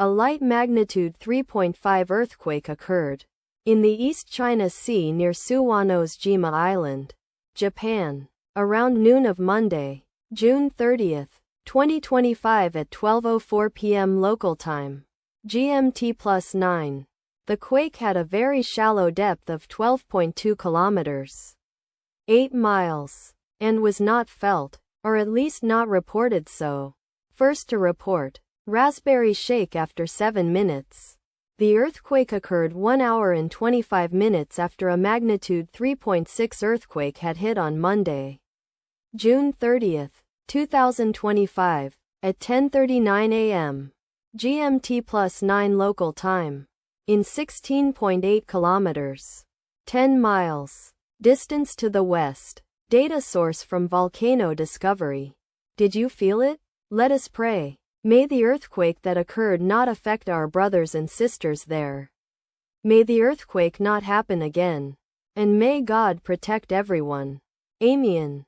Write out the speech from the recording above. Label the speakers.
Speaker 1: A light magnitude 3.5 earthquake occurred in the East China Sea near Suwanose-jima Island, Japan, around noon of Monday, June 30, 2025 at 12:04 p.m. local time, GMT+9. The quake had a very shallow depth of 12.2 kilometers, 8 miles, and was not felt, or at least not reported so. First to report, Raspberry shake after 7 minutes. The earthquake occurred 1 hour and 25 minutes after a magnitude 3.6 earthquake had hit on Monday, June 30, 2025, at 10:39 a.m. GMT+9 local time, in 16.8 kilometers, 10 miles, distance to the west. Data source from Volcano Discovery. Did you feel it? Let us pray. May the earthquake that occurred not affect our brothers and sisters there. May the earthquake not happen again. And may God protect everyone. Amen.